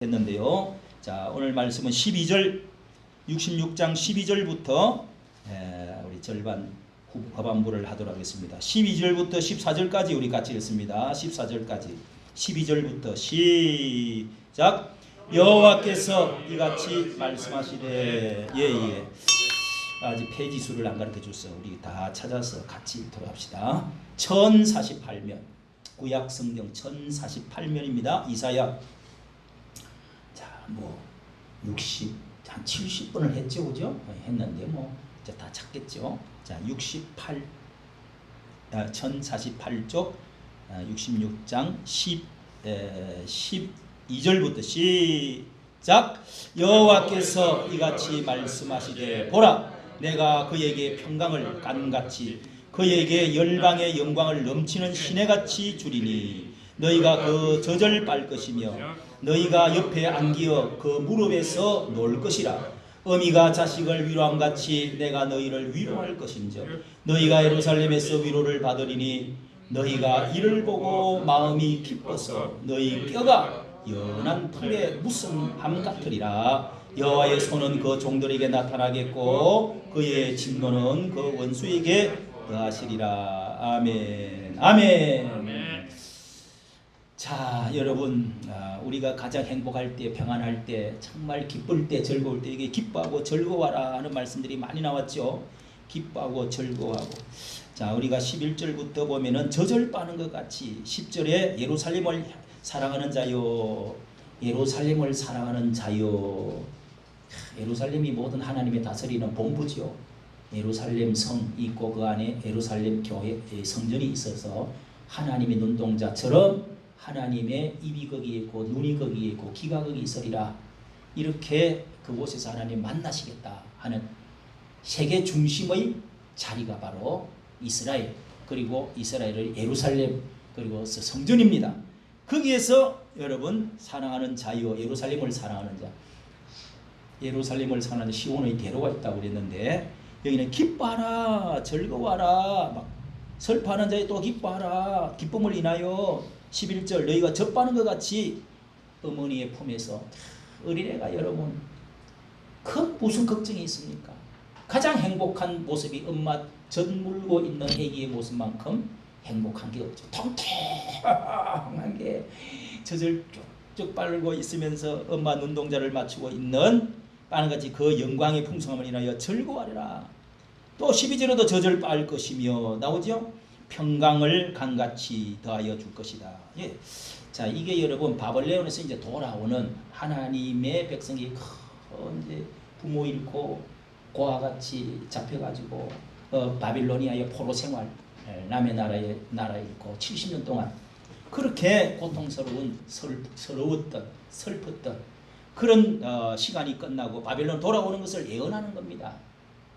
했는데요. 자, 오늘 말씀은 12절 66장 12절부터 우리 절반 후반부를 하도록 하겠습니다. 12절부터 14절까지 우리 같이 읽습니다. 14절까지 12절부터 시작. 여호와께서 이같이 말씀하시되 예예. 아직 페이지 수를 안 가르쳐 줬어. 우리 다 찾아서 같이 읽도록 합시다. 1048면 구약 성경 1048면입니다. 이사야 뭐 60, 한 70번을 했죠, 그죠? 했는데 뭐 이제 다 찾겠죠. 자, 1048쪽 66장 12절부터 시작. 여호와께서 이같이 말씀하시되 보라, 내가 그에게 평강을 깐같이 그에게 열방의 영광을 넘치는 시내같이 주리니 너희가 그 젖을 빨 것이며 너희가 옆에 안기어 그 무릎에서 놀 것이라. 어미가 자식을 위로함같이 내가 너희를 위로할 것인즉 너희가 예루살렘에서 위로를 받으리니 너희가 이를 보고 마음이 기뻐서 너희 뼈가 연한 풀에 무슨 함 같으리라. 여호와의 손은 그 종들에게 나타나겠고 그의 진노는 그 원수에게 더하시리라. 아멘. 아멘. 자, 여러분, 우리가 가장 행복할 때, 평안할 때, 정말 기쁠 때, 즐거울 때 이게 기뻐하고 즐거워하라 하는 말씀들이 많이 나왔죠. 기뻐하고 즐거워하고. 자, 우리가 11절부터 보면은 젖을 빠는 것 같이 10절에 예루살렘을 사랑하는 자요, 예루살렘을 사랑하는 자요. 예루살렘이 모든 하나님의 다스리는 본부죠. 예루살렘 성 있고 그 안에 예루살렘 교회 성전이 있어서 하나님의 눈동자처럼 하나님의 입이 거기에 있고 눈이 거기에 있고 귀가 거기 있으리라. 이렇게 그곳에서 하나님 만나시겠다 하는 세계 중심의 자리가 바로 이스라엘, 그리고 이스라엘의 예루살렘, 그리고 성전입니다. 거기에서 여러분 사랑하는 자요, 예루살렘을 사랑하는 자, 예루살렘을 사랑하는 시온의 대로가 있다고 그랬는데 여기는 기뻐하라, 즐거워하라, 막 슬퍼하는 자에 또 기뻐하라, 기쁨을 인하여 11절 너희가 젖바는 것 같이 어머니의 품에서. 어린애가 여러분 큰 무슨 걱정이 있습니까? 가장 행복한 모습이 엄마 젖 물고 있는 애기의 모습만큼 행복한 게 없죠. 통통한 게 젖을 쭉쭉 빨고 있으면서 엄마 눈동자를 맞추고 있는 빠는같이 그 영광의 풍성함을 인하여 즐거워하리라. 또 12절에도 젖을 빨 것이며 나오죠. 평강을 강같이 더하여 줄 것이다. 예. 자, 이게 여러분 바벨론에서 이제 돌아오는 하나님의 백성이 이제 부모 잃고 고아 같이 잡혀가지고 바빌로니아의 포로 생활, 남의 나라에 있고 70년 동안 그렇게 고통스러운 서러웠던 슬펐던 그런 시간이 끝나고 바벨론 돌아오는 것을 예언하는 겁니다.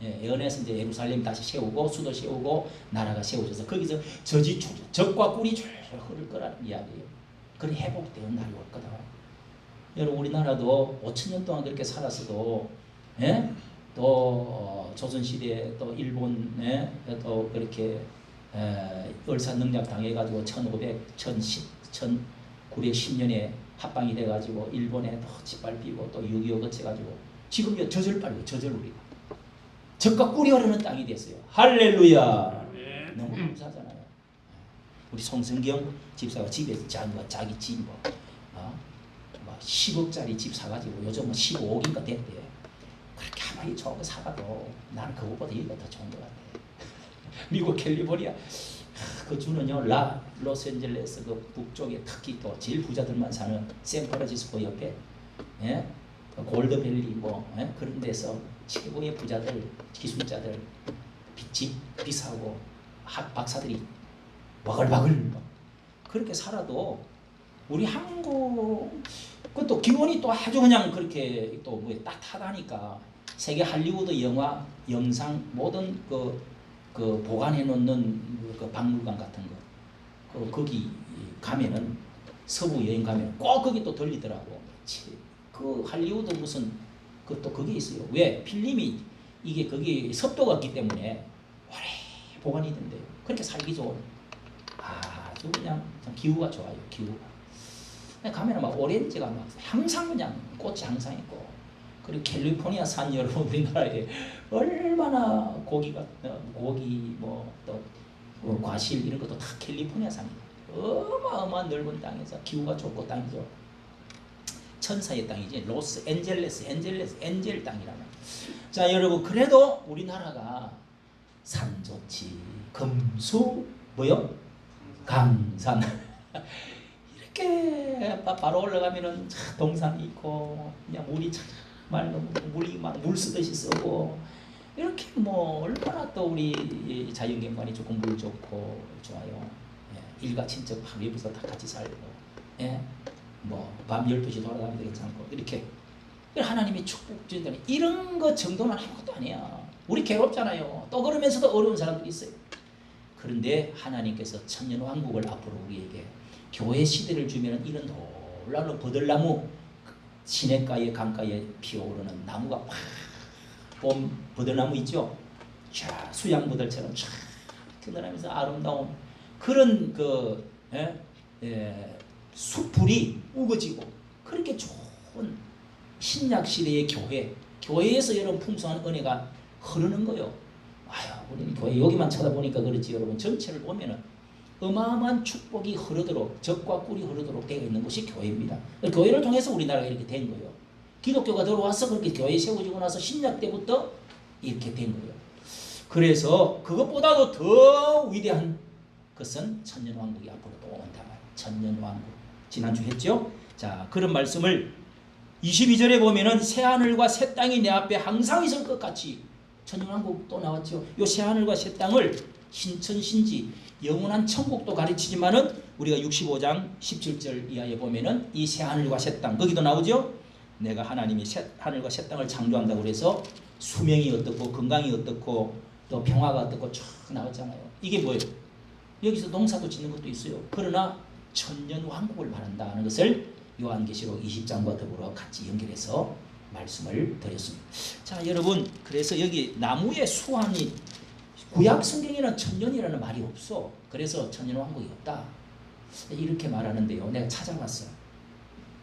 예언해서 이제 예루살렘 다시 세우고 수도 세우고 나라가 세워져서 거기서 젖과 꿀이 줄 흐를 거라는 이야기예요. 그런 회복되는 날이 올 거다. 여러분 우리나라도 5,000년 동안 그렇게 살았어도 또 조선시대에 또 일본에 또 그렇게 을사능력 당해가지고 1910년에 합방이 돼가지고 일본에 또 짓밟히고 또 6.25 거쳐가지고 지금 젖을 빨고 젖을 우리가 젖과 꿀이 흐르는 땅이 됐어요. 할렐루야. 네. 너무 감사하잖아요. 우리 송승경 집사가 집에 자기 집 뭐 10억짜리 집 사가지고 요즘은 15억인가 됐대. 그렇게 아무리 좋은 거 사가도 나는 그것보다 여기가 더 좋은 것 같아. 미국 캘리포니아 그 주는요 로스앤젤레스 그 북쪽에 특히 또 제일 부자들만 사는 샌프란시스코 옆에 골드밸리 그런 데서 최고의 부자들, 기술자들, 집 비싸고 박사들이 바글바글 그렇게 살아도 우리 한국 그것도 기온이 또 아주 그냥 그렇게 또 뭐 따뜻하다니까 세계 할리우드 영화, 영상 모든 그 보관해 놓는 그 박물관 같은 거 거기 가면은 서부 여행 가면 꼭 거기 또 들리더라고. 그 할리우드 무슨 그것도 그게 있어요. 왜? 필름이 이게 거기 습도가 없기 때문에 오래 보관이 된대요. 그렇게 살기 좋은 아주 그냥 기후가 좋아요. 기후가. 가면 막 오렌지가 막 항상 그냥 꽃이 항상 있고, 그리고 캘리포니아 산 여러분 우리나라에 얼마나 고기 뭐또 과실 이런 것도 다 캘리포니아 산입니다. 어마어마한 넓은 땅에서 기후가 좋고 땅이죠. 천사의 땅이지. 로스앤젤레스 엔젤 땅이라는. 자 여러분, 그래도 우리나라가 산 좋지, 금수 뭐요? 강산 이렇게 바로 올라가면은 동산이 있고, 그냥 물이 정말 물이 막 물 쓰듯이 쓰고, 이렇게 뭐 얼마나 또 우리 자연경관이 조금 물 좋고 좋아요. 예, 일가친척 하루 옆에서 다 같이 살고, 예, 뭐 밤 12시 돌아다니도 괜찮고, 이렇게 하나님이 축복 주신다니, 이런 거 정도는 아무것도 아니야. 우리 괴롭잖아요. 또 그러면서도 어려운 사람들이 있어요. 그런데 하나님께서 천년왕국을 앞으로 우리에게 교회 시대를 주면, 이런 놀라운 버들나무, 시냇가에 강가에 피어오르는 나무가 팍, 봄 버들나무 있죠? 자, 수양버들처럼 쫙 드러나면서 아름다운 그런 숲풀이 우거지고, 그렇게 좋은 신약 시대의 교회에서 여러분 풍성한 은혜가 흐르는 거요. 아유, 우리는 교회 여기만 쳐다보니까 그렇지, 여러분 전체를 보면은 어마어마한 축복이 흐르도록, 적과 꿀이 흐르도록 되어 있는 것이 교회입니다. 교회를 통해서 우리나라가 이렇게 된 거예요. 기독교가 들어와서 그렇게 교회 세워지고 나서 신약 때부터 이렇게 된 거예요. 그래서 그것보다도 더 위대한 것은 천년왕국이 앞으로 또 온다. 천년왕국. 지난주 했죠? 자, 그런 말씀을 22절에 보면은 새하늘과 새 땅이 내 앞에 항상 있을 것 같이, 천년왕국 또 나왔죠. 요 새하늘과 새 땅을 신천신지 영원한 천국도 가르치지만은, 우리가 65장 17절 이하에 보면은 이 새하늘과 새 땅, 거기도 나오죠. 내가 하나님이 하늘과 새 땅을 창조한다고 그래서 수명이 어떻고 건강이 어떻고 또 평화가 어떻고 쫙 나왔잖아요. 이게 뭐예요? 여기서 농사도 짓는 것도 있어요. 그러나 천년왕국을 말한다는 것을 요한계시록 20장과 더불어 같이 연결해서 말씀을 드렸습니다. 자 여러분, 그래서 여기 나무의 수완이, 구약 성경에는 천년이라는 말이 없어. 그래서 천년왕국이 없다 이렇게 말하는데요, 내가 찾아봤어요.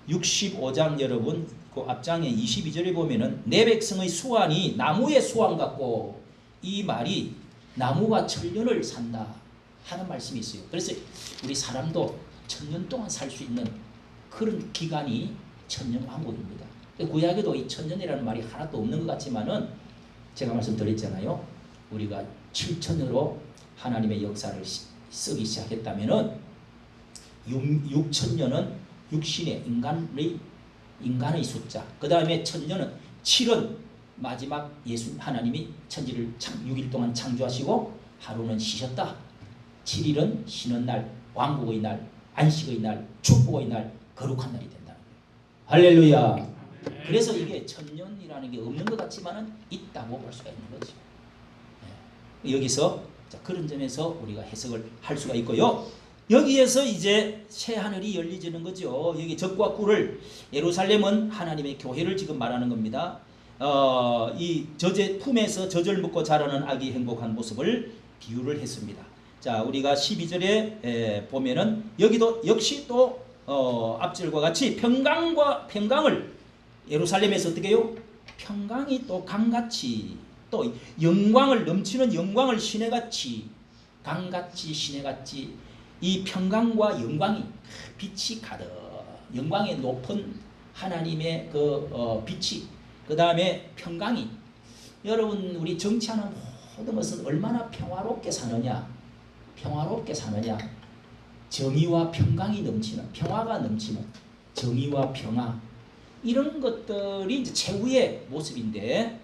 65장 여러분 그 앞장에 22절에 보면은 내 백성의 수완이 나무의 수완 같고, 이 말이 나무가 천년을 산다 하는 말씀이 있어요. 그래서 우리 사람도 천년 동안 살 수 있는 그런 기간이 천년왕국입니다. 구약에도 이 천년이라는 말이 하나도 없는 것 같지만은, 제가 말씀드렸잖아요. 우리가 7천으로 하나님의 역사를 쓰기 시작했다면은 6천년은 육신의 인간의 숫자, 그 다음에 천년은 7은 마지막 하나님이 천지를 6일 동안 창조하시고 하루는 쉬셨다. 7일은 쉬는 날, 왕국의 날, 안식의 날, 축복의 날, 거룩한 날이 된다는 거예요. 할렐루야. 그래서 이게 천년이라는 게 없는 것 같지만은 있다고 볼 수가 있는 거죠. 여기서 그런 점에서 우리가 해석을 할 수가 있고요. 여기에서 이제 새 하늘이 열리지는 거죠. 여기 적과 꿀을, 예루살렘은 하나님의 교회를 지금 말하는 겁니다. 이 품에서 젖을 먹고 자라는 아기 행복한 모습을 비유를 했습니다. 자, 우리가 12절에 보면은 여기도 역시 또 앞절과 같이 평강을 예루살렘에서 어떻게 해요? 평강이 또 강같이, 또 영광을, 넘치는 영광을 시내같이, 강같이 시내같이, 이 평강과 영광이, 빛이 가득, 영광의 높은 하나님의 빛이, 그 다음에 평강이, 여러분 우리 정치하는 모든 것은 얼마나 평화롭게 사느냐, 정의와 평강이 넘치는, 평화가 넘치는 정의와 평화, 이런 것들이 이제 최후의 모습인데,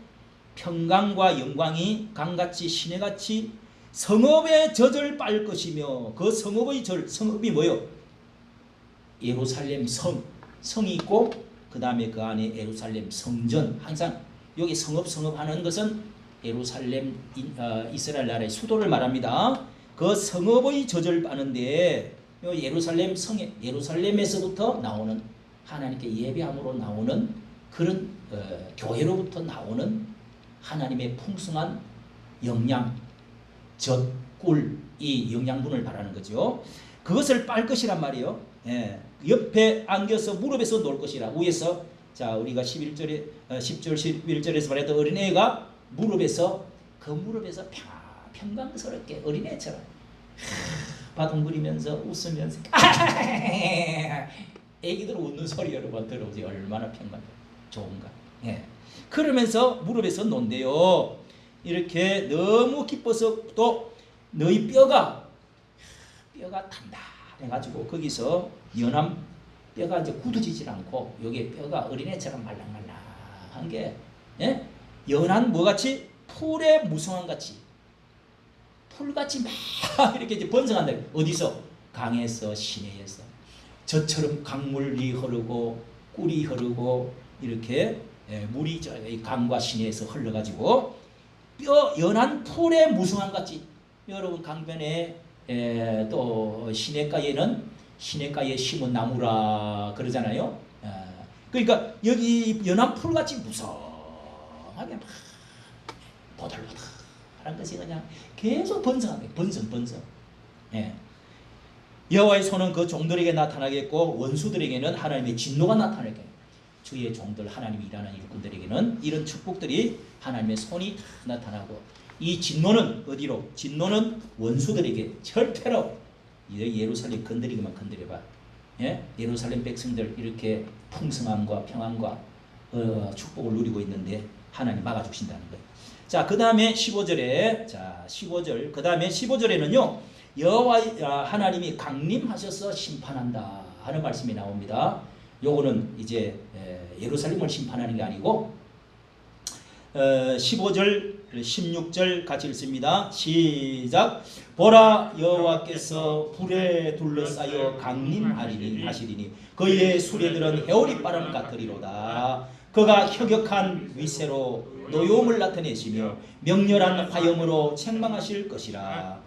평강과 영광이 강같이 시내같이 성읍의 젖을 빨 것이며, 그 성읍의 성읍이 뭐요? 예루살렘 성이 있고, 그 다음에 그 안에 예루살렘 성전, 항상 여기 성읍 하는 것은 예루살렘, 이스라엘 나라의 수도를 말합니다. 그 성읍의 젖을 빠는데, 예루살렘에서부터 나오는, 하나님께 예배함으로 나오는 그런 교회로부터 나오는 하나님의 풍성한 영양, 젖, 꿀, 이 영양분을 말하는 거죠. 그것을 빨 것이란 말이에요. 예, 옆에 안겨서 무릎에서 놀 것이라. 위에서 자 우리가 11절에 10절 11절에서 말했던 어린애가 무릎에서 그 무릎에서 평강스럽게 어린애처럼 바둥거리면서 웃으면서 애기들 웃는 소리 여러분 들어보지 얼마나 평강 좋은가. 예. 그러면서 무릎에서 논대요. 이렇게 너무 기뻐서 또 너희 뼈가 단단해가지고 거기서 연한 뼈가 이제 굳어지질 않고 여기 뼈가 어린애처럼 말랑말랑한 게 예? 연한 뭐같이 풀의 무성함같이 풀같이 막 이렇게 이제 번성한다. 어디서? 강에서 시내에서 저처럼 강물이 흐르고 꿀이 흐르고 이렇게 물이 저 강과 시내에서 흘러가지고 뼈 연한 풀의 무성함같이 여러분 강변에 또 시내가에 심은 나무라 그러잖아요. 그러니까 여기 연한 풀같이 무성하게 막 보들보들한 것이 그냥 계속 번성하게 번성. 예. 여호와의 손은 그 종들에게 나타나겠고 원수들에게는 하나님의 진노가 나타나겠고 주의 종들 하나님이 일하는 일꾼들에게는 이런 축복들이 하나님의 손이 다 나타나고 이 진노는 어디로? 진노는 원수들에게 절대로 예루살렘 건드리기만 건드려봐. 예? 예루살렘 백성들 이렇게 풍성함과 평안과 축복을 누리고 있는데 하나님 막아주신다는 거예요. 자, 그 다음에 15절에 자 15절 그 다음에 15절에는요 여호와 하나님이 강림하셔서 심판한다 하는 말씀이 나옵니다. 요거는 이제 예루살렘을 심판하는 게 아니고 15절 16절 같이 읽습니다. 시작. 보라 여호와께서 불에 둘러싸여 강림하리니 하시리니 그의 수레들은 해오리 바람 같으리로다. 그가 혁혁한 위세로 노여움을 나타내시며 명렬한 화염으로 책망하실 것이라.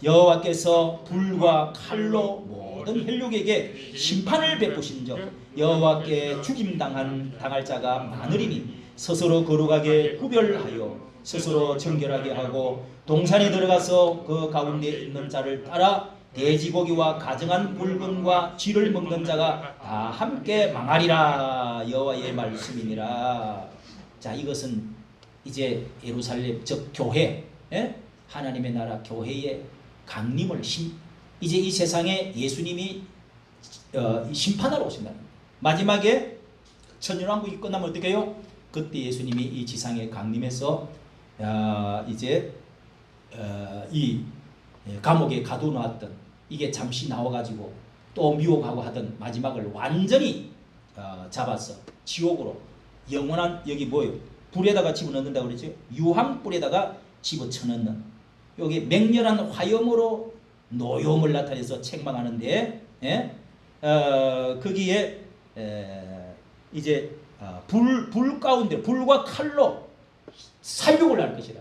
여호와께서 불과 칼로 모든 혈육에게 심판을 베푸신즉 여호와께 당할 자가 많으리니 스스로 거룩하게 구별하여 스스로 정결하게 하고 동산에 들어가서 그 가운데 있는 자를 따라 돼지고기와 가증한 물건과 쥐를 먹는 자가 다 함께 망하리라. 여호와의 말씀이니라. 자, 이것은 이제 예루살렘 즉 교회 하나님의 나라 교회의 강림을 이제 이 세상에 예수님이 심판하러 오신다. 마지막에 천년왕국이 끝나면 어떻게 해요? 그때 예수님이 이 지상에 강림해서 이제 이 감옥에 가둬놓았던 이게 잠시 나와가지고 또 미혹하고 하던 마지막을 완전히 잡아서 지옥으로 영원한 여기 뭐예요? 불에다가 집어넣는다고 그랬죠? 유황불에다가 집어쳐넣는 여기 맹렬한 화염으로 노여움을 나타내서 책망하는데 거기에 이제 불 가운데 불과 칼로 살육을 할 것이다.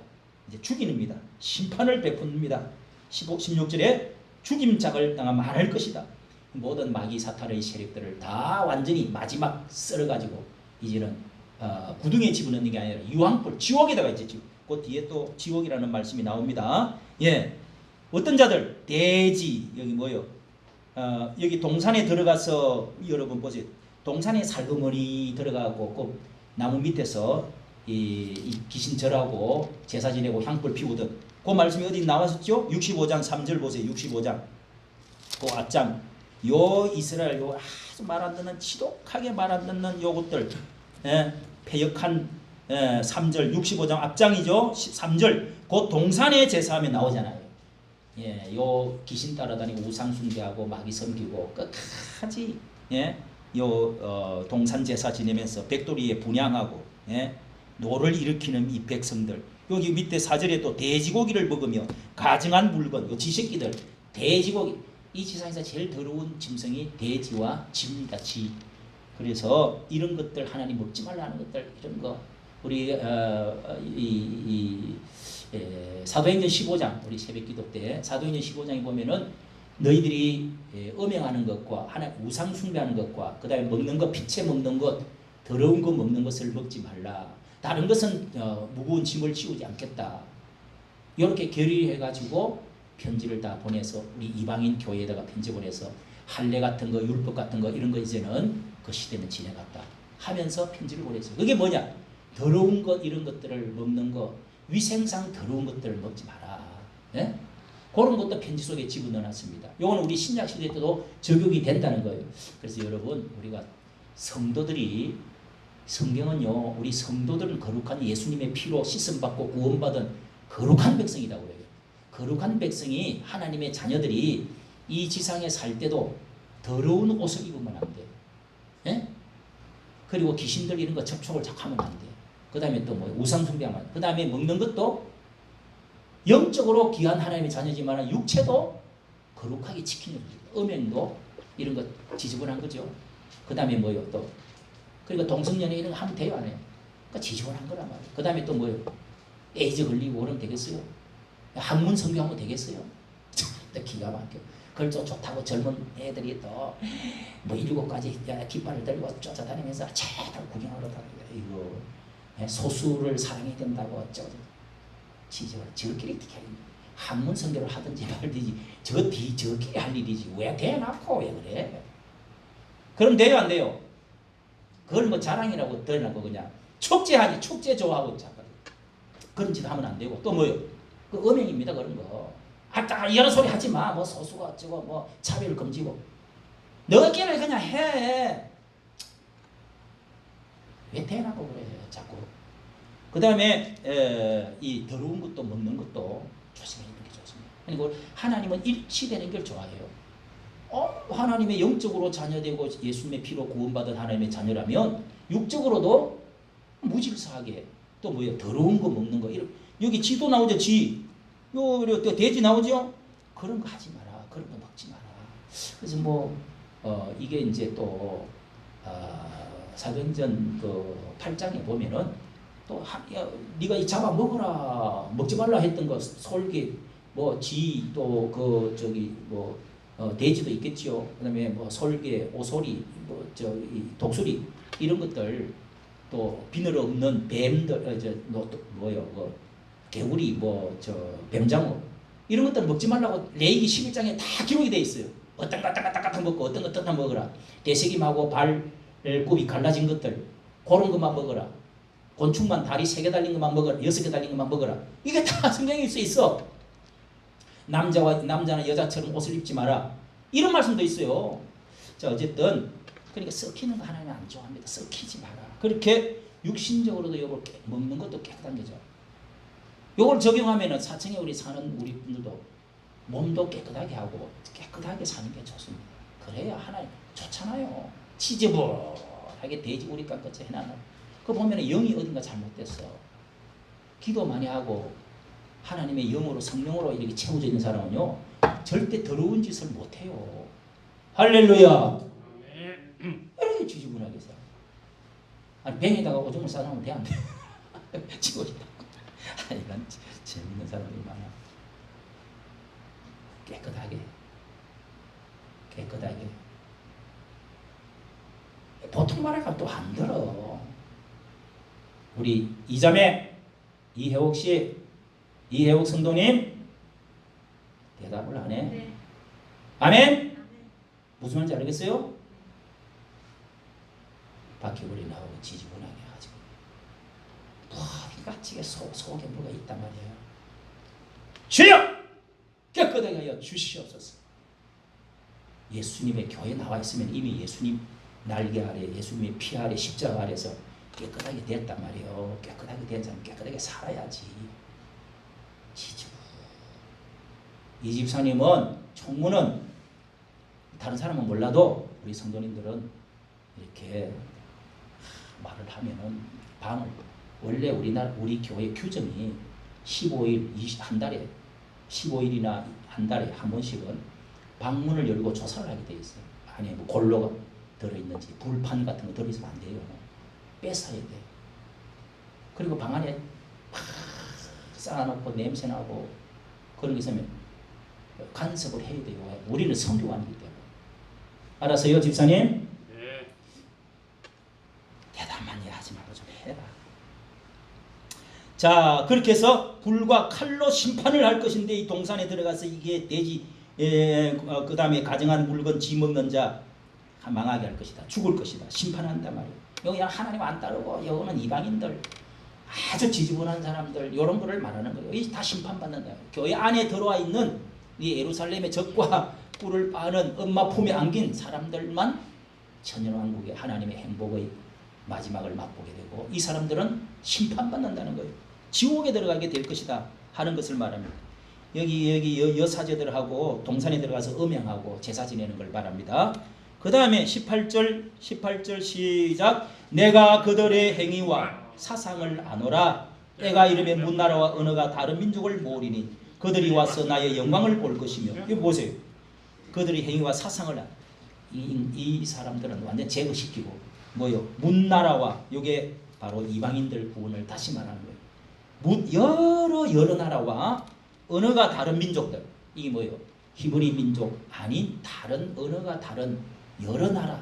이제 죽이는입니다. 심판을 베풉니다. 16절에 죽임작을 당하면 할 것이다. 모든 마귀 사탄의 세력들을 다 완전히 마지막 썰어가지고 이제는 구덩이에 집어넣는 게 아니라 유황불 지옥에다가 이제 그 뒤에 또 지옥이라는 말씀이 나옵니다. 예, 어떤 자들 돼지 여기 뭐요? 여기 동산에 들어가서 여러분 보세요. 동산에 살그머니 들어가고 그 나무 밑에서 이 귀신 절하고 제사 지내고 향불 피우던 그 말씀이 어디 나왔었죠? 65장 3절 보세요. 65장 그 앞장 요 이스라엘 요 아주 말 안 듣는 지독하게 말 안 듣는 요것들 패역한 3절 65장 앞장이죠. 3절 그 동산에 제사하면 나오잖아요. 예, 요 귀신 따라다니고 우상 숭배하고 마귀 섬기고 끝까지 동산 제사 지내면서 백돌이에 분향하고 노를 일으키는 이 백성들 여기 밑에 4절에 또 돼지고기를 먹으며 가증한 물건 요 쥐새끼들 돼지고기 이 지상에서 제일 더러운 짐승이 돼지와 쥐입니다. 쥐. 그래서 이런 것들 하나님 먹지 말라는 것들 이런 거 우리 사도행전 15장 우리 새벽기도 때 사도행전 15장에 보면은 너희들이 음행하는 것과 하나님 우상 숭배하는 것과 그 다음에 먹는 것 피채 먹는 것 더러운 거 먹는 것을 먹지 말라. 다른 것은 무거운 짐을 지우지 않겠다. 이렇게 결의해가지고 편지를 다 보내서 우리 이방인 교회에다가 편지 보내서 할례 같은 거, 율법 같은 거 이런 거 이제는 그 시대는 지나갔다 하면서 편지를 보냈어요. 그게 뭐냐? 더러운 것 이런 것들을 먹는 거, 위생상 더러운 것들을 먹지 마라. 예? 그런 것도 편지 속에 집어넣어놨습니다. 이건 우리 신약 시대 때도 적용이 된다는 거예요. 그래서 여러분 우리가 성도들이 성경은요 우리 성도들은 거룩한 예수님의 피로 씻음받고 구원받은 거룩한 백성이라고 해요. 거룩한 백성이 하나님의 자녀들이 이 지상에 살 때도 더러운 옷을 입으면 안 돼. 예? 그리고 귀신들 이런 거 접촉을 자꾸 하면 안 돼. 그 다음에 또 뭐 우상 숭배하면 그 다음에 먹는 것도 영적으로 귀한 하나님의 자녀지만 육체도 거룩하게 지키는 거죠. 음행도 이런 거 지저분한 거죠. 그 다음에 뭐요 또 그리고 동성연애 이런 거 하면 돼요 안 해요? 그러니까 지저분한 거란 말이에요. 그 다음에 또 뭐요? 에이즈 걸리고 그러면 되겠어요? 학문 성교하면 되겠어요? 또 기가 막혀. 그걸 또 좋다고 젊은 애들이 또 뭐 7가지 깃발을 들고 쫓아다니면서 제발 구경하러 다니고 이거 소수를 사랑해야 된다고 어쩌고 저끼리 학문 성교를 하든지 말든지 저끼리 할 일이지 왜 대놓고 왜 그래? 그럼 돼요 안 돼요? 그걸 뭐 자랑이라고 드러나고 그냥 축제하니 축제 좋아하고 잠깐 그런 짓 하면 안 되고 또 뭐요? 그 음행입니다 그런 거. 아따 이런 소리 하지 마. 뭐 소수가 어쩌고 뭐 차별 금지고 너희끼리 그냥 해. 왜 대나고 그래 자꾸. 그 다음에 이 더러운 것도 먹는 것도 조심해 있는 게 좋습니다. 그리고 하나님은 일치되는 걸 좋아해요. 하나님의 영적으로 자녀되고 예수님의 피로 구원받은 하나님의 자녀라면 육적으로도 무질서하게 또 뭐예요? 더러운 거 먹는 거 여기 쥐도 나오죠 쥐. 요 돼지 나오죠? 그런 거 하지 마라. 그런 거 먹지 마라. 그래서 뭐 이게 이제 또 사도행전 그 8장에 보면은 또 네가 이 잡아 먹어라. 먹지 말라 했던 거 솔개 뭐 쥐 또 그 저기 뭐 돼지도 있겠지요. 그다음에 뭐 솔개, 오소리, 뭐 이 독수리 이런 것들 또 비늘 없는 뱀들 뭐요 그 개구리 뭐 뱀장어 이런 것들 먹지 말라고 레위기 11장에 다 기록이 돼 있어요. 어떤 거 먹고 어떤 거 뜯어 먹어라. 대새김하고 발굽이 갈라진 것들 그런 것만 먹어라. 곤충만 다리 3개 달린 것만 먹어라. 6개 달린 것만 먹어라. 이게 다 성경에 있어. 남자는 여자처럼 옷을 입지 마라. 이런 말씀도 있어요. 자 어쨌든 그러니까 썩히는 거 하나님 안 좋아합니다. 썩히지 마라. 그렇게 육신적으로도 요걸 먹는 것도 깨끗한 거죠. 요걸 적용하면은 사층에 우리 사는 우리 분들도 몸도 깨끗하게 하고 깨끗하게 사는 게 좋습니다. 그래야 하나님 좋잖아요. 지저분하게 돼지우리 깎아서 해놔. 그 보면은 영이 어딘가 잘못됐어. 기도 많이 하고 하나님의 영으로 성령으로 이렇게 채워져 있는 사람은요 절대 더러운 짓을 못해요. 할렐루야. 이렇게 지저분하게 살아. 아니 뱅에다가 오줌을 싸놓으면 돼 안 돼? 지워진다. 이런 재밌는 사람들이 많아. 깨끗하게 보통 말하면 또 안 들어. 우리 이자매 이혜옥 씨, 이혜옥 성도님 대답을 안 해? 네. 아멘? 무슨 말인지 알겠어요? 바퀴벌이 나오고 지지분하게 해가지고 까치게 속에 뭐가 있단 말이에요. 주여 깨끗하게 하여 주시옵소서. 예수님의 교회에 나와 있으면 이미 예수님 날개 아래 예수님의 피 아래 십자가 아래서 깨끗하게 됐단 말이에요. 깨끗하게 된 사람 깨끗하게 살아야지. 이 집사님은 총무는 다른 사람은 몰라도 우리 성도님들은 이렇게 말을 하면은 방을 원래 우리 교회 규정이 15일 한 달에 15일이나 한 달에 한 번씩은 방문을 열고 조사를 하게 돼 있어요. 안에 뭐 골로가 들어있는지 불판 같은 거 들어있으면 안 돼요. 뺏어야 돼. 그리고 방 안에 팍 쌓아놓고 냄새나고 그런 게 있으면 간섭을 해야 돼요. 우리는 성교관이기 때문에. 알았어요, 집사님? 네. 대담한 일 하지 말고 좀 해라. 자, 그렇게 해서 불과 칼로 심판을 할 것인데 이 동산에 들어가서 이게 돼지 그 다음에 가정한 물건 쥐 먹는 자 망하게 할 것이다. 죽을 것이다. 심판한단 말이에요. 여기 하나님 안 따르고 여기는 이방인들 아주 지지분한 사람들 이런 거를 말하는 거예요. 이 다 심판받는다. 교회 안에 들어와 있는 이 예루살렘의 적과 꿀을 빠는 엄마 품에 안긴 사람들만 천년왕국의 하나님의 행복의 마지막을 맛보게 되고 이 사람들은 심판받는다는 거예요. 지옥에 들어가게 될 것이다 하는 것을 말합니다. 여기 여사제들하고 동산에 들어가서 음행하고 제사 지내는 걸 말합니다. 그 다음에 18절 시작. 내가 그들의 행위와 사상을 아노라. 때가 이르매 문나라와 언어가 다른 민족을 모으리니 그들이 와서 나의 영광을 볼 것이며. 이거 보세요. 그들의 행위와 사상을 이 사람들은 완전 제거시키고 뭐요? 문나라와 이게 바로 이방인들 구원을 다시 말하는 거예요. 여러 나라와 언어가 다른 민족들 이게 뭐요? 히브리 민족 아닌 다른 언어가 다른 여러 나라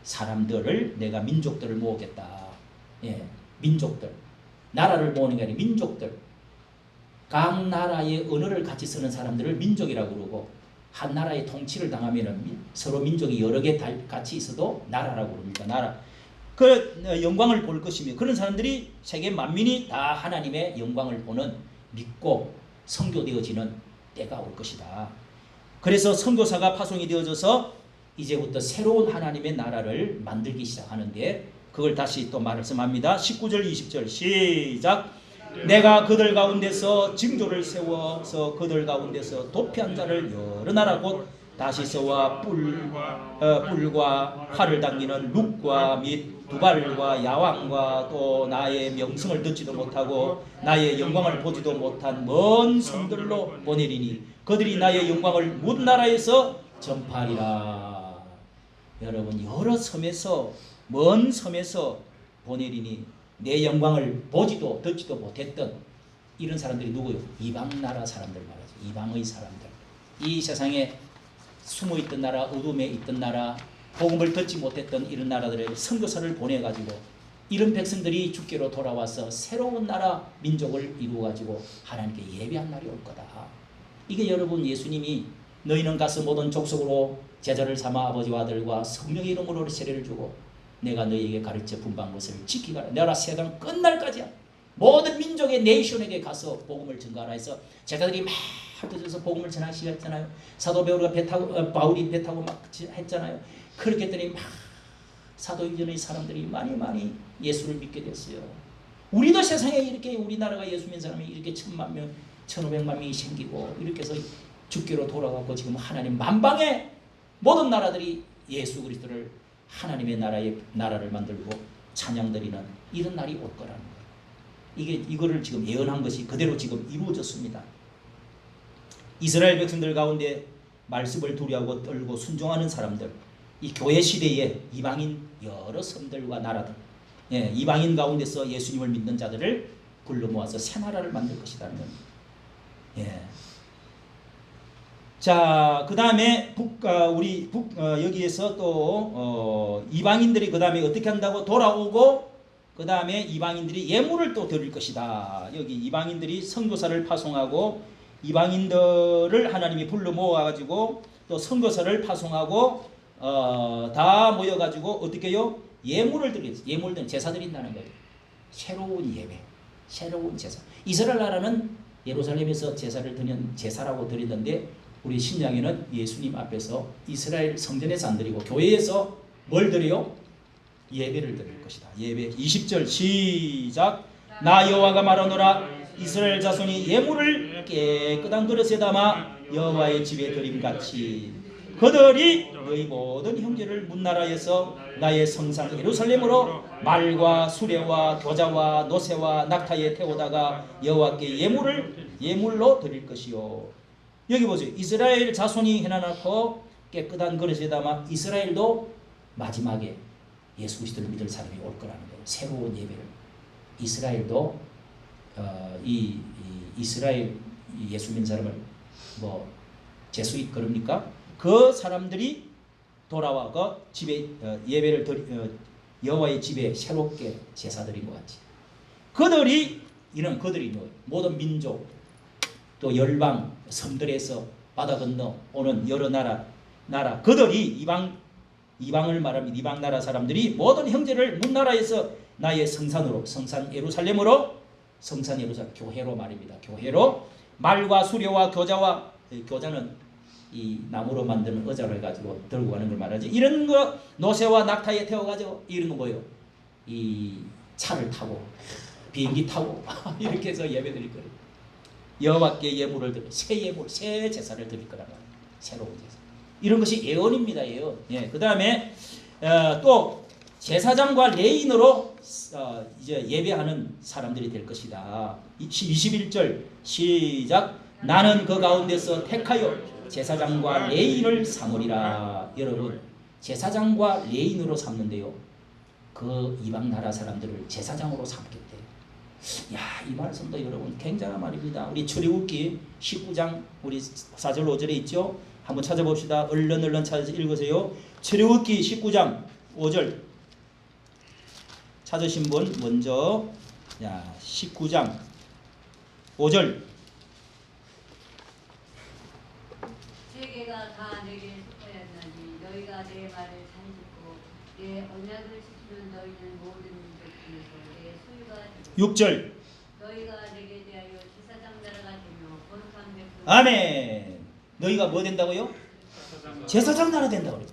사람들을 내가 민족들을 모으겠다. 예, 민족들 나라를 모으는 게 아니라 민족들 각 나라의 언어를 같이 쓰는 사람들을 민족이라고 그러고 한 나라의 통치를 당하면은 서로 민족이 여러 개 같이 있어도 나라라고 그럽니다. 나라. 그 영광을 볼 것이며 그런 사람들이 세계 만민이 다 하나님의 영광을 보는 믿고 선교되어지는 때가 올 것이다. 그래서 선교사가 파송이 되어져서 이제부터 새로운 하나님의 나라를 만들기 시작하는데 그걸 다시 또 말씀합니다. 19절 20절 시작. 내가 그들 가운데서 징조를 세워서 그들 가운데서 도피한 자를 여러 나라 곧 다시서와 뿔과 활을 당기는 룩과 및 두발과 야왕과 또 나의 명성을 듣지도 못하고 나의 영광을 보지도 못한 먼 섬들로 보내리니 그들이 나의 영광을 문 나라에서 전파하리라. 여러분 여러 섬에서 먼 섬에서 보내리니 내 영광을 보지도 듣지도 못했던 이런 사람들이 누구요? 이방 나라 사람들 말이죠. 이방의 사람들. 이 세상에 숨어있던 나라, 어둠에 있던 나라, 복음을 듣지 못했던 이런 나라들의 선교사를 보내가지고 이런 백성들이 주께로 돌아와서 새로운 나라, 민족을 이루어가지고 하나님께 예배한 날이 올 거다. 이게 여러분 예수님이 너희는 가서 모든 족속으로 제자를 삼아 아버지와 아들과 성령의 이름으로 세례를 주고 내가 너희에게 가르쳐 분부한 것을 지키라. 내가 세상 끝날까지야. 모든 민족의 네이션에게 가서 복음을 전가하라 해서 제자들이 막 흩어져서 복음을 전하기 시작했잖아요. 사도 바울이 배 타고 막 했잖아요. 그렇게 했더니 막 사도행전의 사람들이 많이 예수를 믿게 됐어요. 우리도 세상에 이렇게 우리나라가 예수 믿는 사람이 이렇게 1000만 명, 1500만 명이 생기고 이렇게 해서 주께로 돌아가고 지금 하나님 만방의 모든 나라들이 예수 그리스도를 하나님의 나라를 만들고 찬양드리는 이런 날이 올 거라는 거예요. 이거를 지금 예언한 것이 그대로 지금 이루어졌습니다. 이스라엘 백성들 가운데 말씀을 두려워하고 떨고 순종하는 사람들, 이 교회 시대에 이방인 여러 섬들과 나라들, 이방인 가운데서 예수님을 믿는 자들을 불러 모아서 새 나라를 만들 것이라는 겁니다. 자, 그 다음에 여기에서 또 이방인들이 그 다음에 어떻게 한다고 돌아오고 그 다음에 이방인들이 예물을 또 드릴 것이다. 여기 이방인들이 선교사를 파송하고 이방인들을 하나님이 불러 모아가지고 또 선교사를 파송하고 다 모여가지고 어떻게 해요? 예물을 드리겠어요. 예물들은 제사 드린다는 거예요. 새로운 예배, 새로운 제사. 이스라엘 나라는 예루살렘에서 제사라고 드리는데 우리 신약에는 예수님 앞에서 이스라엘 성전에서 안 드리고 교회에서 뭘 드려요? 예배를 드릴 것이다. 예배. 20절 시작. 나 여호와가 말하노라. 이스라엘 자손이 예물을 깨끗한 그릇에 담아 여호와의 집에 드림같이 그들이 너희 모든 형제를 문나라에서 나의 성산 예루살렘으로 말과 수레와 겨자와 노새와 낙타에 태우다가 여호와께 예물로 드릴 것이요. 여기 보세요. 이스라엘 자손이 해놔놓고 깨끗한 그릇에 담아 이스라엘도 마지막에 예수 그리스도를 믿을 사람이 올 거라는 거예요. 새로운 예배를. 이스라엘도 이스라엘 예수 믿는 사람을 뭐 제수익 그럽니까? 그 사람들이 돌아와서 집에 예배를 여호와의 집에 새롭게 제사 드린 것 같이 그들이 모든 민족 또 열방 섬들에서 바다 건너 오는 여러 나라 그들이 이방을 말합니다. 이방 나라 사람들이 모든 형제를 문나라에서 나의 성산 예루살렘으로 교회로 말입니다. 교회로 말과 수레와 교자는 이 나무로 만드는 의자를 가지고 들고 가는 걸 말하지. 이런 거 노새와 낙타에 태워가지고 이런 거 뭐예요? 이 차를 타고 비행기 타고 이렇게 해서 예배 드릴 거예요. 여호와께 예물을 드려 새 제사를 드릴 거란 말이에요. 새로운 제사. 이런 것이 예언입니다. 예언. 예. 그 다음에 또 제사장과 레인으로 이제 예배하는 사람들이 될 것이다. 21절 시작. 나는 그 가운데서 택하여 제사장과 레인을 삼으리라. 여러분 제사장과 레인으로 삼는데요. 그 이방 나라 사람들을 제사장으로 삼겠대. 야, 이 말씀도 여러분 굉장한 말입니다. 우리 출애굽기 19장 우리 4절 5절에 있죠. 한번 찾아봅시다. 얼른 찾아서 읽으세요. 출애굽기 19장 5절 찾으신 분 먼저. 자, 19장 5절. 세계가 다 내게 속하였나니 너희가 내 말을 잘 듣고 내 언약을 지키는 너희는 모든 민족 중에서 내 소유가 되고 6절. 너희가 내게 대하여 제사장 나라가 되며 거룩한 백성. 아멘. 너희가 뭐 된다고요? 제사장 나라 된다고 그래요.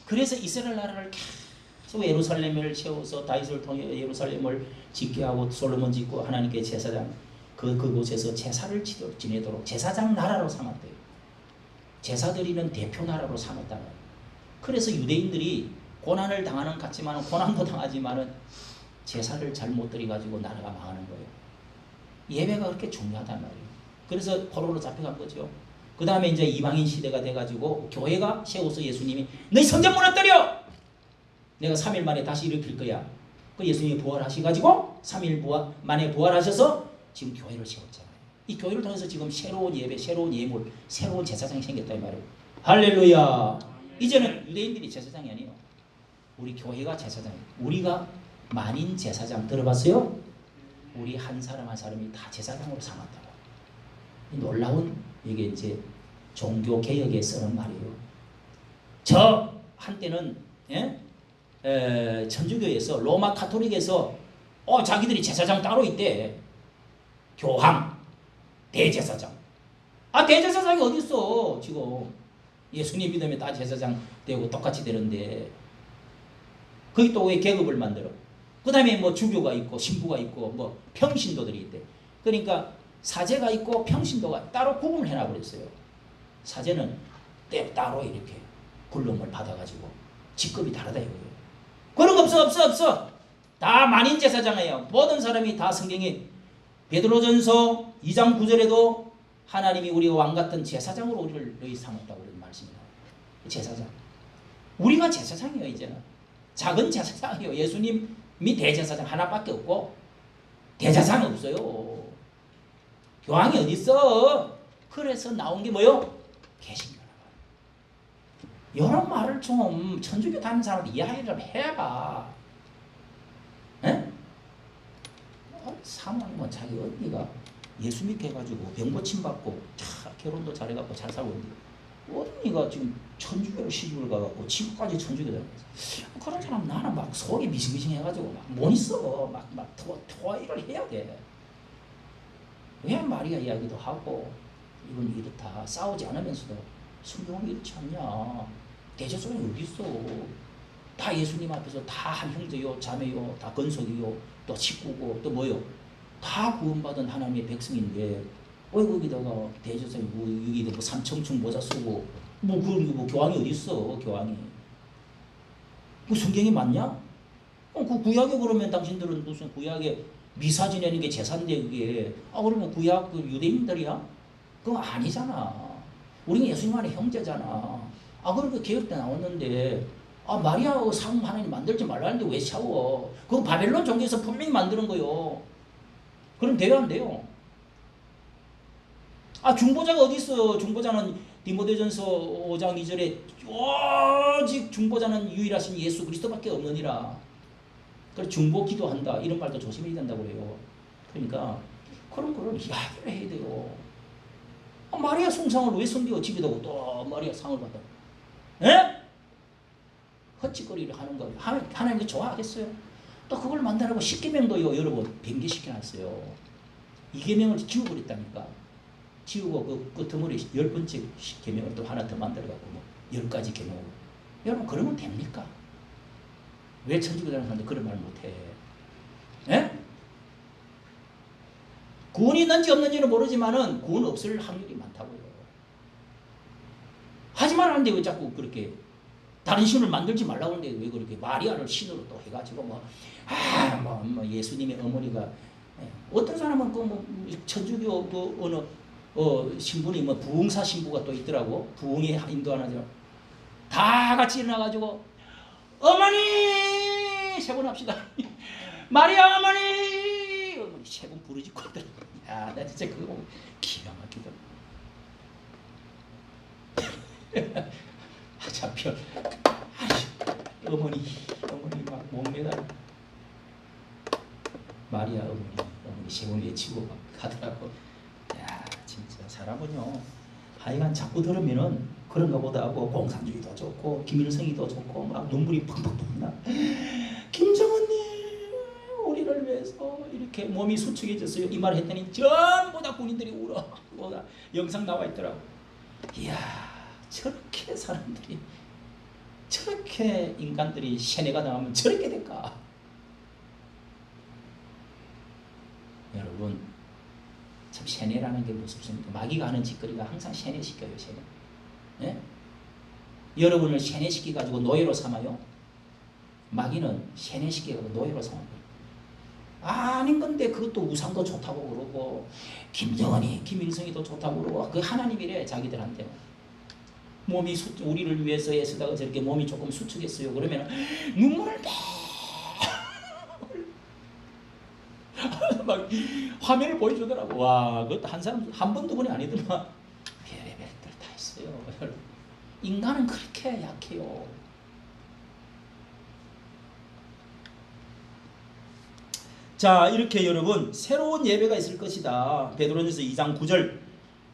그래서 이스라엘 나라를 계속 예루살렘을 세워서 다윗을 통해 예루살렘을 짓게 하고 솔로몬 짓고 하나님께 제사장 그곳에서 제사를 지내도록 제사장 나라로 삼았대요. 제사 드리는 대표 나라로 삼았다 말이에요. 그래서 유대인들이 고난을 당하는 것 같지만 고난도 당하지만은 제사를 잘못 드려가지고 나라가 망하는 거예요. 예배가 그렇게 중요하단 말이에요. 그래서 포로로 잡혀간 거죠. 그 다음에 이제 이방인 시대가 돼가지고 교회가 세워서 예수님이 너희 성전 무너뜨려! 내가 3일 만에 다시 일으킬 거야. 그 예수님이 부활하셔가지고 3일 만에 부활하셔서 지금 교회를 세웠잖아요. 이 교회를 통해서 지금 새로운 예배, 새로운 예물, 새로운 제사장이 생겼다 이 말이에요. 할렐루야. 이제는 유대인들이 제사장이 아니에요. 우리 교회가 제사장이에요. 우리가 만인 제사장 들어봤어요? 우리 한 사람 한 사람이 다 제사장으로 삼았다고. 놀라운 이게 이제 종교 개혁에 쓰는 말이에요. 저 한때는 천주교에서 로마 카톨릭에서 자기들이 제사장 따로 있대. 교황, 대제사장. 대제사장이 어디 있어? 지금 예수님 믿으면 다 제사장 되고 똑같이 되는데 거기 또 왜 계급을 만들어? 그 다음에 뭐 주교가 있고 신부가 있고 뭐 평신도들이 있대. 그러니까 사제가 있고 평신도가 따로 구분을 해놔 버렸어요. 사제는 따로 이렇게 불름을 받아가지고 직급이 다르다 이거예요. 그런 거 없어. 다 만인 제사장이에요. 모든 사람이 다 성경에 베드로전서 2장 9절에도 하나님이 우리가 왕같은 제사장으로 우리를 너희 삼았다고 그런 말씀이에요. 제사장. 우리가 제사장이에요. 이제는. 작은 제사장이에요. 예수님이 대제사장 하나밖에 없고 대제사장 없어요. 교황이 어디 있어? 그래서 나온 게 뭐요? 개신교라. 이런 말을 좀 천주교 다니는 사람들 이해를 좀 해봐. 에? 사모님은 자기 언니가 예수 믿게 해가지고 병고침 받고 결혼도 잘해갖고 잘 살고 있는데 언니가 지금 천주교로 시집을 가갖고 지금까지 천주교다. 그런 사람 나는 막 속이 미싱미싱해가지고 막 못 있어. 막 토의를 해야 돼. 왜 마리아 이야기도 하고 이건 이렇다 싸우지 않으면서도 성경은 이렇지 않냐. 대제사장이 어디 있어. 다 예수님 앞에서 다 한 형제요 자매요 다 건석이요 또 식구고 또 뭐요 다 구원받은 하나님의 백성인데 왜 거기다가 대제사장이 뭐 여기 뭐 삼청충 모자 쓰고 뭐 교황이 어디 있어. 교황이 그 성경이 맞냐? 그 구약에 그러면 당신들은 무슨 구약에 미사 지내는 게 제사인데 그게 그러면 구약 그 유대인들이야? 그거 아니잖아. 우리가 예수님 안에 형제잖아. 그러니까 개혁 때 나왔는데 마리아 상 하나님 만들지 말라는데 왜 세워? 그건 바벨론 종교에서 분명히 만드는 거요. 그럼 돼요 안 돼요? 중보자가 어디 있어? 중보자는 디모데전서 5장 2절에 오직 중보자는 유일하신 예수 그리스도밖에 없느니라. 그래서 중보 기도한다 이런 말도 조심해야 된다고 그래요. 그러니까 그런 거를 이야기를 해야 돼요. 마리아 숭상을 왜 섬기고 집에다가 또 마리아 상을 받아? 예? 헛짓거리를 하는 거 하나님이 좋아하겠어요? 또 그걸 만들라고 10계명도요 여러분 변개시켜놨어요. 2계명을 지워버렸다니까. 지우고 그 끄트머리 10번째 계명을 또 하나 더 만들어갖고 뭐 10가지 계명으로. 여러분 그러면 됩니까? 왜 천주교 다니는 사람들 그런 말 못해? 예? 구원이 있는지 없는지는 모르지만은 구원 없을 확률이 많다고요. 하지 말라는데 왜 자꾸 그렇게 다른 신을 만들지 말라고 하는데 왜 그렇게 마리아를 신으로 또 해가지고 뭐 예수님의 어머니가 어떤 사람은 그 천주교 그 어느 신부니 뭐 부흥사 신부가 또 있더라고. 부흥에 인도하는 다 같이 일어나가지고 어머니 세 번 합시다. 마리아 어머니 세 번 부르짖고 있더라고. 야, 나 진짜 그거 보면 기가 막히더라고. 잡혀. 어머니 막 목매달. 마리아 어머니 세 번 외치고 막 하더라고. 야, 진짜 사람은요. 하여간 자꾸 들으면은 그런가 보다 하고 공산주의도 좋고 김일성이도 좋고 막 눈물이 펑펑 나. 김정은님 우리를 위해서 이렇게 몸이 수축해졌어요. 이 말을 했더니 전부 다 군인들이 울어. 영상 나와 있더라고. 이야, 저렇게 사람들이 저렇게 인간들이 세뇌가 나가면 저렇게 될까? 여러분 참 세뇌라는 게 무섭습니다. 마귀가 하는 짓거리가 항상 세뇌시켜요. 세뇌. 예? 여러분을 세뇌시켜가지고 노예로 삼아요. 마귀는 세뇌시켜가지고 노예로 삼아요. 아닌 건데 그것도 우상도 좋다고 그러고 김정은이 김일성이 더 좋다고 그러고 그 하나님이래 자기들한테. 몸이 우리를 위해서 애쓰다가 저렇게 몸이 조금 수축했어요. 그러면 눈물을 막 화면을 보여주더라고. 와, 그것도 한 사람 한 번 두 번이 아니더만 별의별 다 있어요. 인간은 그렇게 약해요. 자, 이렇게 여러분 새로운 예배가 있을 것이다. 베드로전서 2장 9절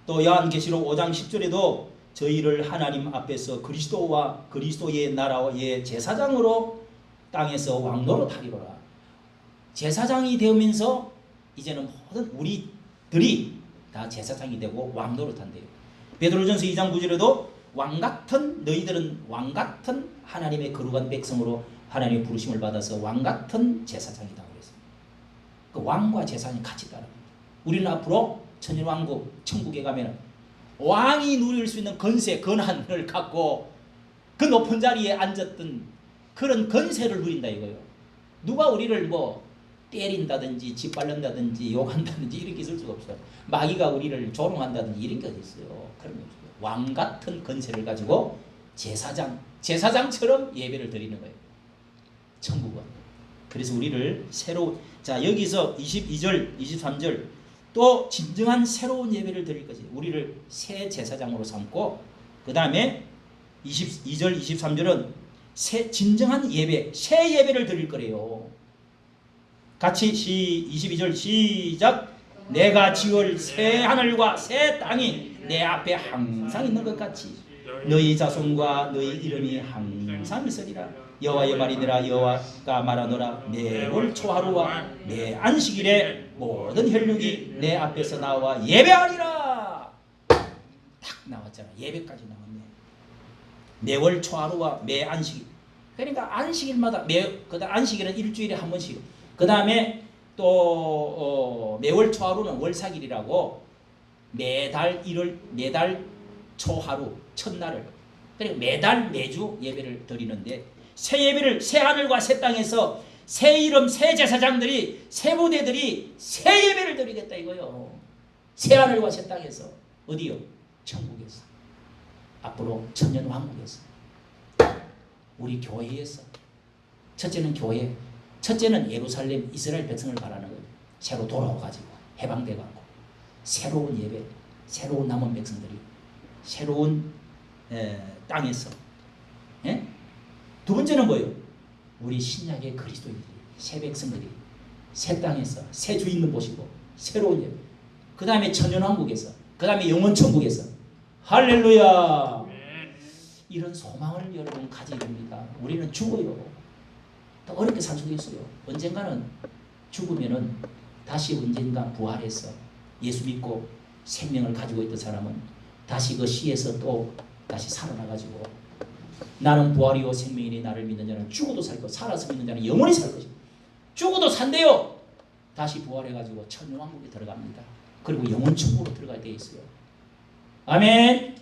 또 요한계시록 5장 10절에도 저희를 하나님 앞에서 그리스도와 그리스도의 나라의 제사장으로 땅에서 왕노릇 하리로라. 제사장이 되면서 이제는 모든 우리들이 다 제사장이 되고 왕노릇 한대요. 베드로전서 2장 9절에도 왕같은 너희들은 왕같은 하나님의 거룩한 백성으로 하나님의 부르심을 받아서 왕같은 제사장이다 그랬어요. 그 왕과 제사장이 같이 따릅니다. 우리는 앞으로 천년왕국 천국에 가면 왕이 누릴 수 있는 건세, 권한을 갖고 그 높은 자리에 앉았던 그런 건세를 누린다 이거예요. 누가 우리를 뭐 때린다든지 짓밟는다든지 욕한다든지 이런 게 있을 수가 없어요. 마귀가 우리를 조롱한다든지 이런 게 어디 있어요. 그런 게 없어요. 왕 같은 건세를 가지고 제사장처럼 예배를 드리는 거예요. 천국은. 그래서 우리를 자 여기서 22절 23절 또 진정한 새로운 예배를 드릴 거지. 우리를 새 제사장으로 삼고 그 다음에 22절 23절은 진정한 예배 새 예배를 드릴 거래요. 같이 22절 시작. 내가 지을 새 하늘과 새 땅이 내 앞에 항상 있는 것 같이 너희 자손과 너희 이름이 항상 있으리라. 여호와의 말이니라. 여호와가 말하노라. 매월 초하루와 매 안식일에 모든 혈육이 내 앞에서 나와 예배하리라. 딱 나왔잖아. 예배까지 나왔네. 매월 초하루와 매 안식일. 그러니까 안식일마다 그다음 안식일은 일주일에 한 번씩. 그 다음에 또 매월 초하루는 월삭일이라고 매달 초하루 첫날을 그리고 매달 매주 예배를 드리는데 새 예배를 새 하늘과 새 땅에서 새 이름 새 제사장들이 새 부대들이 새 예배를 드리겠다 이거요. 새 하늘과 새 땅에서 어디요? 천국에서. 앞으로 천년 왕국에서. 우리 교회에서. 첫째는 교회. 첫째는 예루살렘 이스라엘 백성을 바라는 거예요. 새로 돌아와가지고 해방돼가고 새로운 예배, 새로운 남은 백성들이 새로운 땅에서. 예? 두 번째는 뭐예요? 우리 신약의 그리스도인들이 새 백성들이 새 땅에서 새 주인을 모시고 새로운 예배. 그 다음에 천년왕국에서. 그 그 다음에 영원 천국에서. 할렐루야. 이런 소망을 여러분 가져야 됩니다. 우리는 죽어요. 더 어렵게 살 수도 있어요. 언젠가는 죽으면은 다시 언젠가 부활해서 예수 믿고 생명을 가지고 있던 사람은 다시 그 시에서 또 다시 살아나가지고 나는 부활이요 생명이니 나를 믿는 자는 죽어도 살 것, 살아서 믿는 자는 영원히 살 것이다. 죽어도 산대요. 다시 부활해가지고 천왕국에 들어갑니다. 그리고 영원 천국으로 들어가야 돼 있어요. 아멘.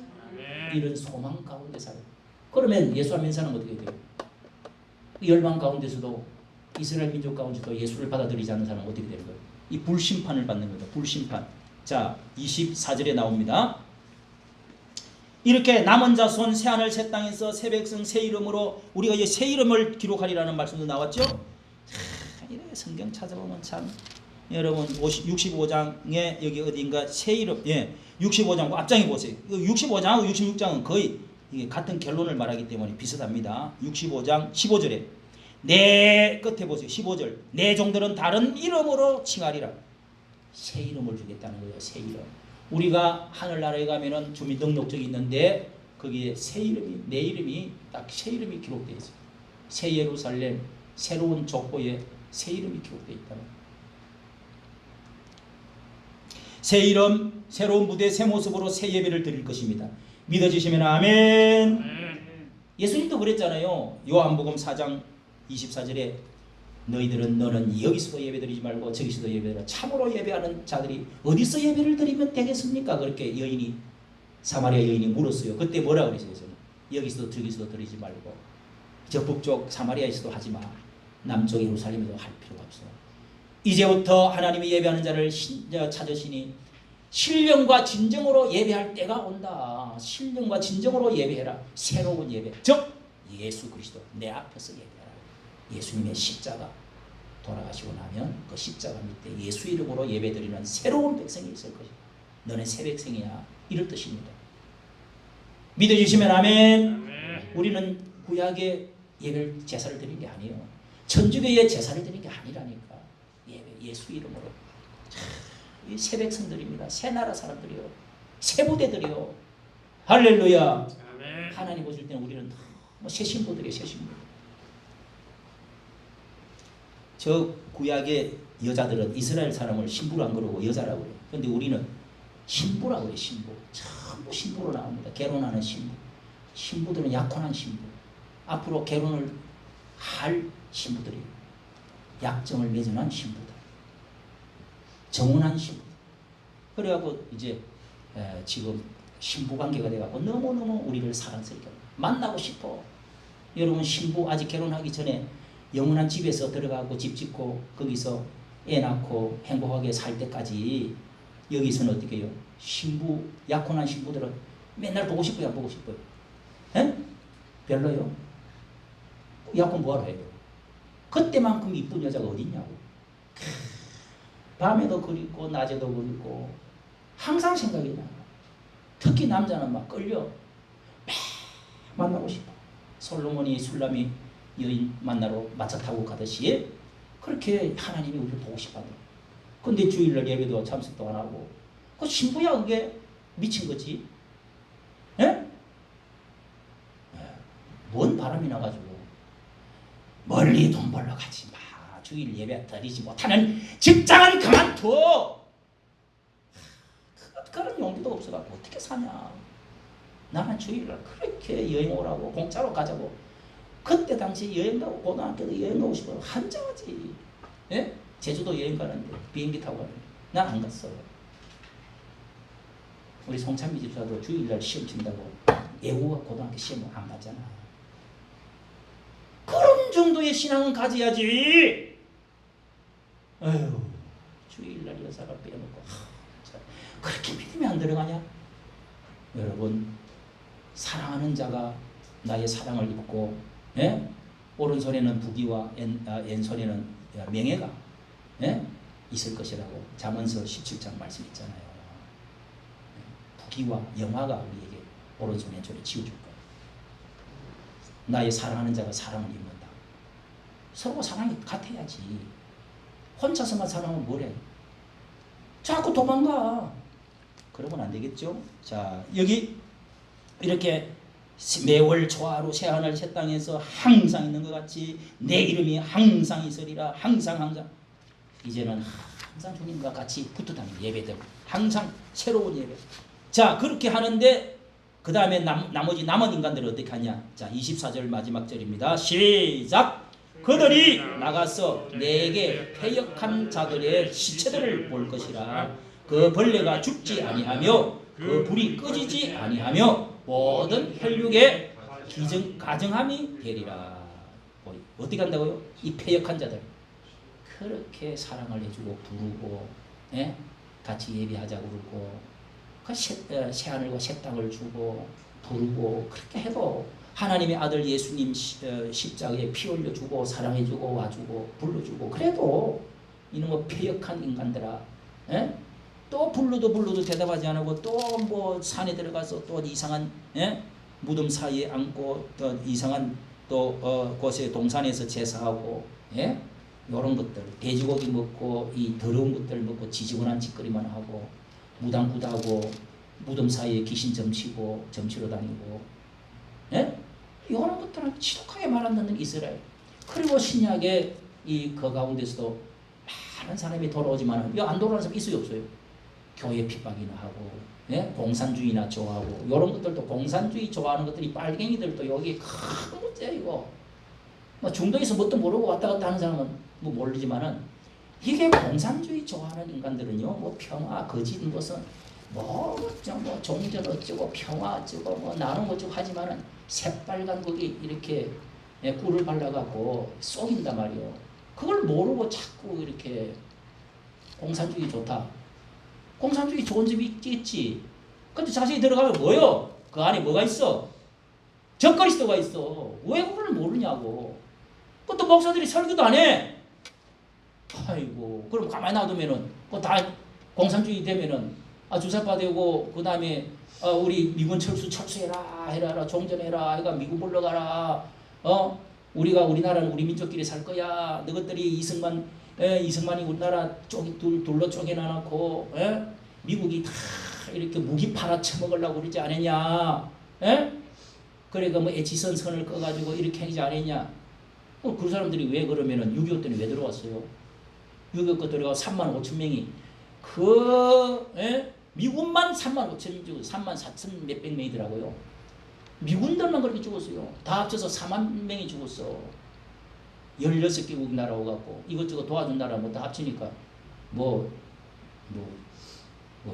이런 소망 가운데 살아요. 그러면 예수 안 믿는 사람은 어떻게 돼요? 열방 가운데서도 이스라엘 민족 가운데서도 예수를 받아들이지 않는 사람은 어떻게 되는 거예요? 이 불심판을 받는 거죠. 불심판. 자, 24절에 나옵니다. 이렇게 남은 자손 새 하늘 새 땅에서 새 백성 새 이름으로 우리가 이제 새 이름을 기록하리라는 말씀도 나왔죠. 이렇게 성경 찾아보면 참 여러분 65장에 여기 어딘가 새 이름 65장 앞장에 보세요. 65장하고 66장은 거의 이게 같은 결론을 말하기 때문에 비슷합니다. 65장 15절에 내 끝에 보세요. 15절 내 종들은 다른 이름으로 칭하리라. 새 이름을 주겠다는 거예요. 새 이름. 우리가 하늘나라에 가면은 주민등록증이 있는데 거기에 새 이름이 내 이름이 딱 새 이름이 기록되어 있어요. 새 예루살렘 새로운 족보에 새 이름이 기록되어 있다. 새 이름 새로운 무대 새 모습으로 새 예배를 드릴 것입니다. 믿어지시면 아멘. 예수님도 그랬잖아요. 요한복음 4장 24절에 너는 여기서도 예배드리지 말고 저기서도 예배드리라. 참으로 예배하는 자들이 어디서 예배를 드리면 되겠습니까? 그렇게 사마리아 여인이 물었어요. 그때 뭐라 그랬어요? 여기서도 저기서도 드리지 말고 저 북쪽 사마리아에서도 하지 마. 남쪽 예루살렘에도 할 필요가 없어. 이제부터 하나님이 예배하는 자를 찾으시니 신령과 진정으로 예배할 때가 온다. 신령과 진정으로 예배해라. 새로운 예배. 즉 예수 그리스도 내 앞에서 예배해라. 예수님의 십자가 돌아가시고 나면 그 십자가 밑에 예수 이름으로 예배드리는 새로운 백성이 있을 것이다. 너네 새 백성이야. 이럴 뜻입니다. 믿어주시면 아멘. 우리는 구약의 예배를 제사를 드린 게 아니에요. 천주교의 제사를 드린 게 아니라니까. 예수 이름으로. 이 새 백성들입니다. 새 나라 사람들이요. 새 부대들이요. 할렐루야. 아멘. 하나님 보실 때는 우리는 새 신부들이에요. 새 신부. 저 구약의 여자들은 이스라엘 사람을 신부로 안 그러고 여자라고 그래요. 그런데 우리는 신부라고 그래요. 신부. 전부 신부로 나옵니다. 결혼하는 신부. 신부들은 약혼한 신부. 앞으로 결혼을 할 신부들이에요. 약정을 맺어놓은 신부들. 정혼한 신부. 그래갖고 이제 지금 신부 관계가 돼갖고 너무너무 우리를 사랑스럽게 만나고 싶어. 여러분 신부 아직 결혼하기 전에 영원한 집에서 들어가고 집 짓고 거기서 애 낳고 행복하게 살 때까지 여기서는 어떻게 해요? 신부 약혼한 신부들은 맨날 보고 싶어요? 안 보고 싶어요? 에? 별로요? 약혼 뭐하러 해요? 그때만큼 이쁜 여자가 어디 있냐고. 밤에도 그립고 낮에도 그립고 항상 생각이 나요. 특히 남자는 막 끌려 만나고 싶어. 솔로몬이 술람이 여인 만나러 마차 타고 가듯이 그렇게 하나님이 우리를 보고 싶어하더라. 근데 주일날 예배도 참석도 안 하고 그 신부야 그게 미친 거지. 에? 뭔 바람이 나가지고 멀리 돈 벌러 가지 마. 주일 예배 드리지 못하는 직장은 그만둬. 그런 용기도 없어가지고 어떻게 사냐. 나는 주일날 그렇게 여행 오라고 공짜로 가자고. 그때 당시 여행 가고 고등학교도 여행 가고 싶어 한정하지. 예? 제주도 여행 가는데 비행기 타고 가는데 난 안 갔어. 우리 송찬미 집사도 주일날 시험 친다고 예고가 고등학교 시험을 안 봤잖아. 그런 정도의 신앙은 가져야지. 아유, 주일날 여사가 빼놓고 그렇게 믿음이 안 들어가냐? 여러분 사랑하는 자가 나의 사랑을 입고 예? 오른손에는 부귀와 왼손에는 명예가 예? 있을 것이라고 잠언서 17장 말씀 있잖아요. 부귀와 영화가 우리에게 오른손 왼손에 지어줄 거예요. 나의 사랑하는 자가 사랑을 입는다. 서로 사랑이 같아야지. 혼자서만 사랑하면 뭐래? 자꾸 도망가. 그러면 안 되겠죠. 자, 여기 이렇게 매월 초하루 새하늘 새 땅에서 항상 있는 것 같이 내 이름이 항상 있으리라. 항상 이제는 항상 주님과 같이 붙어 다니는 예배되고 항상 새로운 예배. 자, 그렇게 하는데 그 다음에 나머지 남은 인간들은 어떻게 하냐. 자, 24절 마지막 절입니다. 시작. 그들이 나가서 내게 패역한 자들의 시체들을 볼 것이라. 그 벌레가 죽지 아니하며 그 불이 꺼지지 아니하며 모든 혈육의 가정함이 되리라. 어떻게 한다고요? 이 패역한 자들 그렇게 사랑을 해주고 부르고, 예? 같이 예배하자고 그러고, 새하늘과 새 땅을 주고 부르고, 그렇게 해도 하나님의 아들 예수님 십자가에 피 흘려주고 사랑해주고 와주고 불러주고, 그래도 이놈의 패역한 인간들아, 예? 또 불러도 대답하지 않고 또 뭐 산에 들어가서 또 이상한, 예? 무덤 사이에 앉고 또 이상한 또 곳에 동산에서 제사하고, 예? 이런 것들 돼지고기 먹고 이 더러운 것들 먹고 지지근한 짓거리만 하고 무당구다하고 무덤 사이에 귀신 점치러 다니고, 예? 이런 것들은 지독하게 말 안 듣는 이스라엘. 그리고 신약에 그 가운데서도 많은 사람이 돌아오지만 안 돌아오는 사람 있어요 없어요? 교회 핍박이나 하고, 예? 공산주의나 좋아하고, 이런 것들도 공산주의 좋아하는 것들이 빨갱이들도 여기 큰 문제야. 이거 뭐 중동에서 뭣도 모르고 왔다 갔다 하는 사람은 뭐 모르지만은, 이게 공산주의 좋아하는 인간들은요, 뭐 평화 거짓 무슨 뭐 종전 어쩌고 평화 어쩌고 뭐 나눔 어쩌고 하지만은 새빨간 거기 이렇게, 예, 꿀을 발라갖고 쏘긴단 말이요. 그걸 모르고 자꾸 이렇게 공산주의 좋다. 공산주의 좋은 점이 있겠지. 근데 자세히 들어가면 뭐요? 그 안에 뭐가 있어? 적그리스도가 있어. 왜 그걸 모르냐고. 그것도 목사들이 설교도 안 해. 아이고, 그럼 가만히 놔두면은 그거 다 공산주의 되면은 주사파 되고, 그 다음에 우리 미군 철수해라, 종전해라, 그러니까 미국 물러가라. 우리나라는 우리 민족끼리 살 거야. 너희들이 이승만이 우리나라 둘로 쪼개놔놓고, 미국이 다 이렇게 무기 팔아 처먹으려고 그러지 않았냐? 그러니까 뭐 에치선 선을 꺼가지고 이렇게 하지 않았냐? 그 사람들이 왜 그러면은 6.25 때는 왜 들어왔어요? 6.25 들어가 35,000명이 미군만 35,000명 죽었어요. 34,000 몇백 명이더라고요. 미군들만 그렇게 죽었어요. 다 합쳐서 4만 명이 죽었어. 16개국 나라 오갖고 이것저것 도와준 나라 뭐 다 합치니까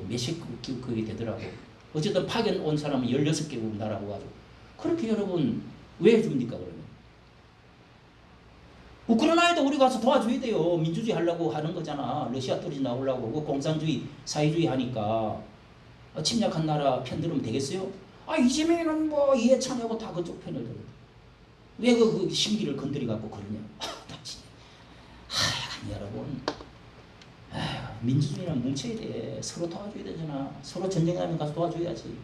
몇십 그게 되더라고. 어쨌든 파견 온 사람은 16개국 나라 오가지고. 그렇게 여러분 왜 줍니까 그러면? 우크라이나에도 우리 가서 도와줘야 돼요. 민주주의 하려고 하는 거잖아. 러시아 떨어지 나오려고. 그 공산주의 사회주의 하니까 침략한 나라 편 들으면 되겠어요? 이재명이는 뭐 이해찬하고 다 그쪽 편을 들어. 왜 그 심기를 건드리 갖고 그러냐? 여러분, 민주주의는 뭉쳐야 돼. 서로 도와줘야 되잖아. 서로 전쟁하면 가서 도와줘야지.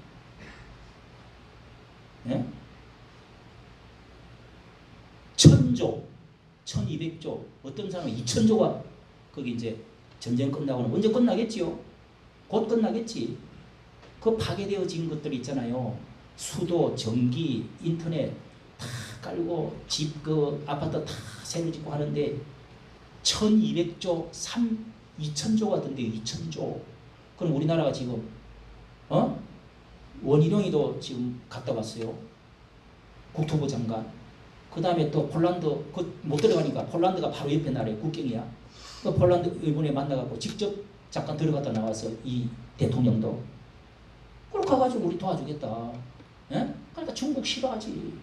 예? 1000조, 1200조, 어떤 사람은 2000조가 거기 이제 전쟁 끝나고는 언제 끝나겠지요? 곧 끝나겠지. 그 파괴되어진 것들 있잖아요. 수도, 전기, 인터넷 다 깔고 집, 아파트 다 새로 짓고 하는데 1200조, 2000조가 던데요. 2000조. 그럼 우리나라가 지금 원희룡이도 지금 갔다 왔어요. 국토부 장관. 그 다음에 또 폴란드 못 들어가니까 폴란드가 바로 옆에 나라에 국경이야. 그 폴란드 의원에 만나갖고 직접 잠깐 들어갔다 나와서 이 대통령도 그걸 가가지고 우리 도와주겠다. 예? 그러니까 중국 싫어하지.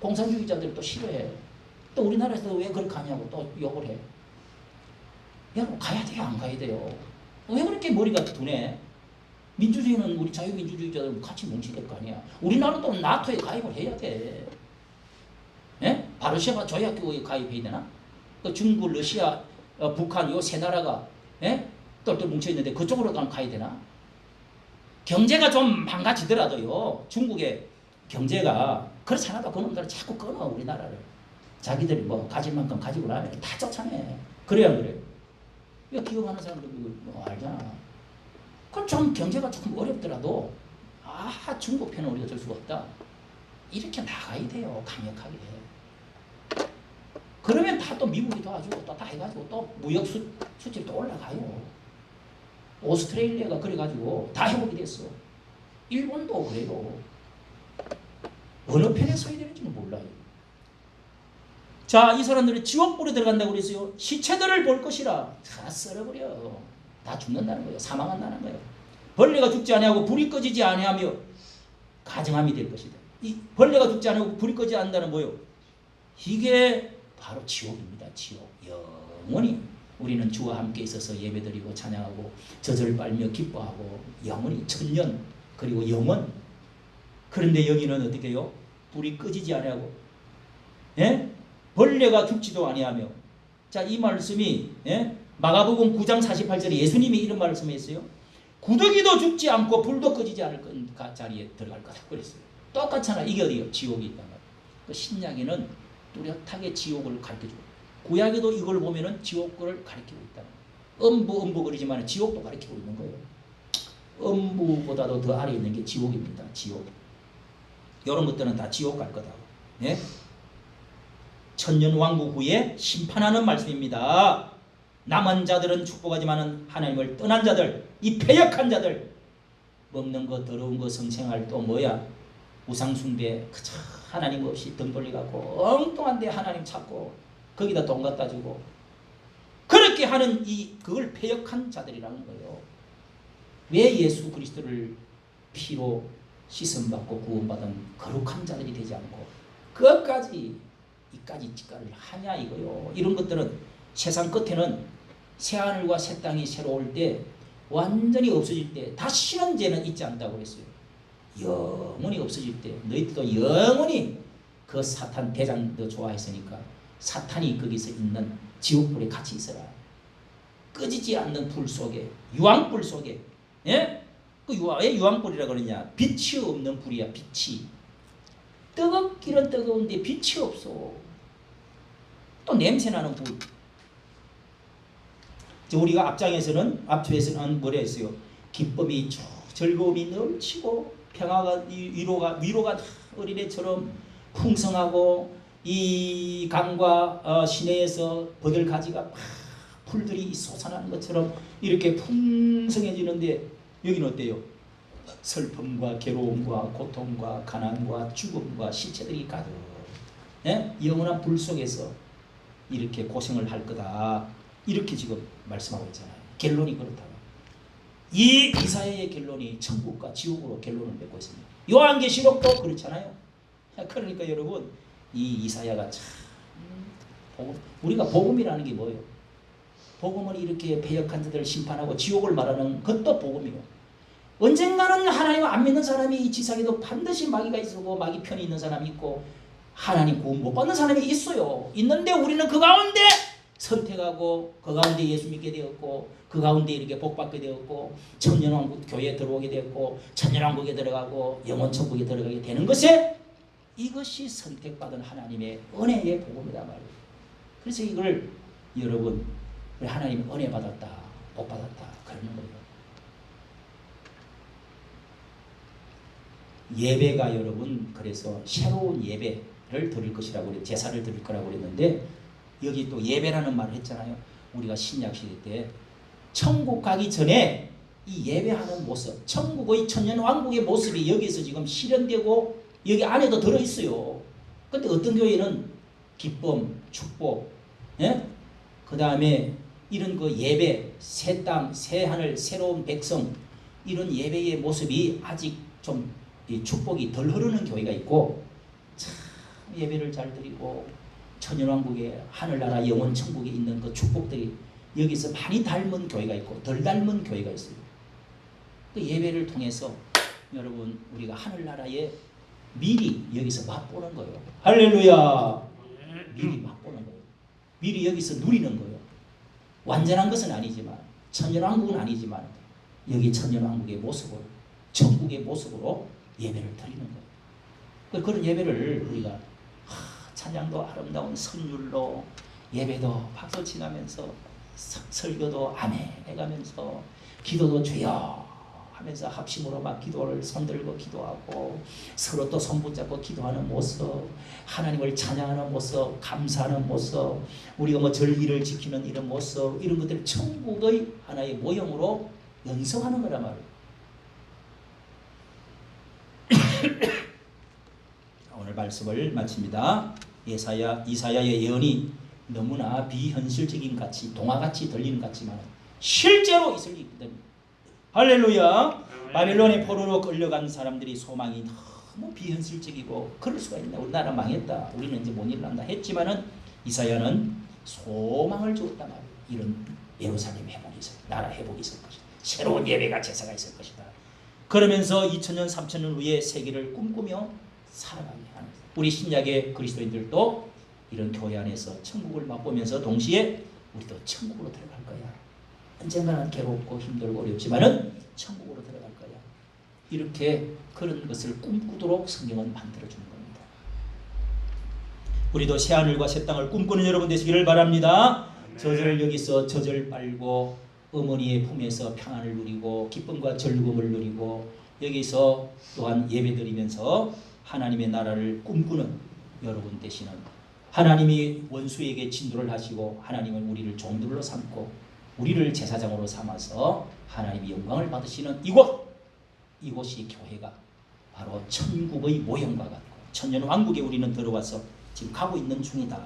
공산주의자들 또 싫어해. 또 우리나라에서 왜 그렇게 하냐고 또 욕을 해. 여러분 가야 돼요 안 가야 돼요? 왜 그렇게 머리가 둔해? 민주주의는 우리 자유민주주의자들 같이 뭉쳐야 될 거 아니야. 우리나라도 나토에 가입을 해야 돼. 예? 바르샤바 조약교에 가입해야 되나? 그 중국, 러시아, 북한 요 세 나라가 똘똘 뭉쳐있는데 그쪽으로 가야 되나? 경제가 좀 망가지더라도요. 중국의 경제가 그렇지 않아도 그놈들은 자꾸 끊어 우리나라를. 자기들이 뭐 가질 만큼 가지고 나면 다 쫓아내. 그래야 안 그래요? 이거 기업하는 사람들 뭐 알잖아. 그건 좀 경제가 조금 어렵더라도 중국 편은 우리가 줄 수가 없다. 이렇게 나가야 돼요. 강력하게. 그러면 다 또 미국이 도와주고 또 다 해가지고 또 무역 수출이 또 올라가요. 오스트레일리아가 그래가지고 다 회복이 됐어. 일본도 그래요. 어느 편에 서야 되는지는 몰라요. 자, 이 사람들이 지옥불에 들어간다고 그랬어요. 시체들을 볼 것이라. 다 썰어버려. 다 죽는다는 거예요. 사망한다는 거예요. 벌레가 죽지 아니하고 불이 꺼지지 아니하며 가정함이 될 것이다. 이 벌레가 죽지 아니하고 불이 꺼지지 않는다는 뭐예요? 이게 바로 지옥입니다. 지옥. 영원히 우리는 주와 함께 있어서 예배드리고 찬양하고 젖을 빨며 기뻐하고 영원히 천년 그리고 영원. 그런데 여기는 어떻게 해요? 불이 꺼지지 아니하고 벌레가 죽지도 아니하며. 자, 이 말씀이 마가복음 9장 48절에 예수님이 이런 말씀을 했어요. 구더기도 죽지 않고 불도 꺼지지 않을 자리에 들어갈 거다 그랬어요. 똑같잖아. 이게 어디요? 지옥이 있단 말이에요. 그 신약에는 뚜렷하게 지옥을 가르쳐주고, 구약에도 이걸 보면은 지옥을 가르치고 있다. 음부 그러지만 지옥도 가르치고 있는 거예요. 음부보다도 더 아래 있는 게 지옥입니다. 지옥. 이런 것들은 다 지옥 갈 거다. 천년왕국 후에 심판하는 말씀입니다. 남은 자들은 축복하지만 하나님을 떠난 자들, 이 패역한 자들, 먹는 거 더러운 거 성생활 또 뭐야? 우상숭배, 그저 하나님 없이 등 돌리갖고 엉뚱한 데 하나님 찾고 거기다 돈 갖다 주고 그렇게 하는 그걸 패역한 자들이라는 거예요. 왜 예수 그리스도를 피로 씻음받고 구원받은 거룩한 자들이 되지 않고 그것까지 이까지 직가를 하냐 이거요. 이런 것들은 세상 끝에는 새하늘과 새 땅이 새로 올 때 완전히 없어질 때 다시는 죄는 있지 않다고 그랬어요. 영원히 없어질 때 너희들도 영원히 그 사탄 대장 너 좋아했으니까 사탄이 거기서 있는 지옥불에 같이 있어라. 꺼지지 않는 불 속에, 유황불 속에. 왜 유황불이라 그러냐? 빛이 없는 불이야. 빛이 뜨겁기는 뜨거운데 빛이 없어. 또 냄새나는 불. 우리가 앞쪽에서는 뭐라 했어요? 기쁨이 즐거움이 넘치고 평화가 위로가 어린애처럼 풍성하고 이 강과 시내에서 버들가지가 풀들이 솟아나는 것처럼 이렇게 풍성해지는데 여기는 어때요? 슬픔과 괴로움과 고통과 가난과 죽음과 시체들이 가득 영원한 불 속에서 이렇게 고생을 할 거다. 이렇게 지금 말씀하고 있잖아요. 결론이 그렇다고. 이 이사야의 결론이 천국과 지옥으로 결론을 맺고 있습니다. 요한계시록도 그렇잖아요. 그러니까 여러분 이 이사야가 참 우리가 복음이라는 게 뭐예요? 복음은 이렇게 패역한 자들을 심판하고 지옥을 말하는 것도 복음이고 언젠가는 하나님 안 믿는 사람이 이 지상에도 반드시 마귀가 있고 마귀 편이 있는 사람이 있고 하나님 구원 못 받는 사람이 있어요. 있는데 우리는 그 가운데 선택하고 그 가운데 예수 믿게 되었고 그 가운데 이렇게 복받게 되었고 천년왕국 교회에 들어오게 되었고 천년왕국에 들어가고 영원천국에 들어가게 되는 것에 이것이 선택받은 하나님의 은혜의 복음이다 말이에요. 그래서 이걸 여러분 우리 하나님 은혜 받았다 복 받았다 그러는 거예요. 예배가 여러분 그래서 새로운 예배를 드릴 것이라고 제사를 드릴 거라고 그랬는데 여기 또 예배라는 말을 했잖아요. 우리가 신약 시대 때 천국 가기 전에 이 예배하는 모습, 천국의 천년왕국의 모습이 여기서 지금 실현되고 여기 안에도 들어있어요. 근데 어떤 교회는 기쁨, 축복, 그 다음에 이런 그 예배, 새 땅, 새 하늘, 새로운 백성 이런 예배의 모습이 아직 좀 축복이 덜 흐르는 교회가 있고 참 예배를 잘 드리고 천년왕국의 하늘나라 영원 천국에 있는 그 축복들이 여기서 많이 닮은 교회가 있고 덜 닮은 교회가 있어요. 그 예배를 통해서 여러분 우리가 하늘나라의 미리 여기서 맛보는 거예요. 할렐루야. 미리 맛보는 거예요. 미리 여기서 누리는 거예요. 완전한 것은 아니지만 천년왕국은 아니지만 여기 천년왕국의 모습을 천국의 모습으로 예배를 드리는 거예요. 그런 예배를 우리가 찬양도 아름다운 선율로 예배도 박수 치면서 설교도 아멘 해가면서 기도도 주여 하면서 합심으로 막 기도를 손들고 기도하고 서로 또 손 붙잡고 기도하는 모습, 하나님을 찬양하는 모습, 감사하는 모습, 우리가 뭐 절기를 지키는 이런 모습, 이런 것들 천국의 하나의 모형으로 연성하는 거란 말이에요. 오늘 말씀을 마칩니다. 이사야의 예언이 너무나 비현실적인 같이 동화같이 들리는 같지만 실제로 있을 있거든요. 할렐루야. 바벨론의 포로로 끌려간 사람들이 소망이 너무 비현실적이고 그럴 수가 있나, 우리나라 망했다, 우리는 이제 못 일어난다 했지만은 이사야는 소망을 주었단 말이에요. 이런 예루살렘 회복이 있을, 나라 회복이 있을 것이다. 새로운 예배가 제사가 있을 것이다. 그러면서 2000년 3000년 후에 세계를 꿈꾸며 살아가게 하는, 우리 신약의 그리스도인들도 이런 교회 안에서 천국을 맛보면서 동시에 우리도 천국으로 들어갈 거야. 언젠가는 괴롭고 힘들고 어렵지만은 천국으로 들어갈 거야. 이렇게 그런 것을 꿈꾸도록 성경은 만들어주는 겁니다. 우리도 새하늘과 새 땅을 꿈꾸는 여러분 되시기를 바랍니다. 저절 여기서 저절 빨고 어머니의 품에서 평안을 누리고 기쁨과 즐거움을 누리고 여기서 또한 예배드리면서 하나님의 나라를 꿈꾸는 여러분 되시는, 하나님이 원수에게 진도를 하시고 하나님은 우리를 종들로 삼고 우리를 제사장으로 삼아서 하나님의 영광을 받으시는 이곳이 교회가 바로 천국의 모형과 같고 천년 왕국에 우리는 들어와서 지금 가고 있는 중이다.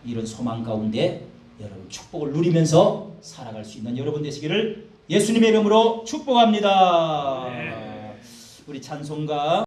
이런 소망 가운데 여러분 축복을 누리면서 살아갈 수 있는 여러분 되시기를 예수님의 이름으로 축복합니다. 우리 찬송가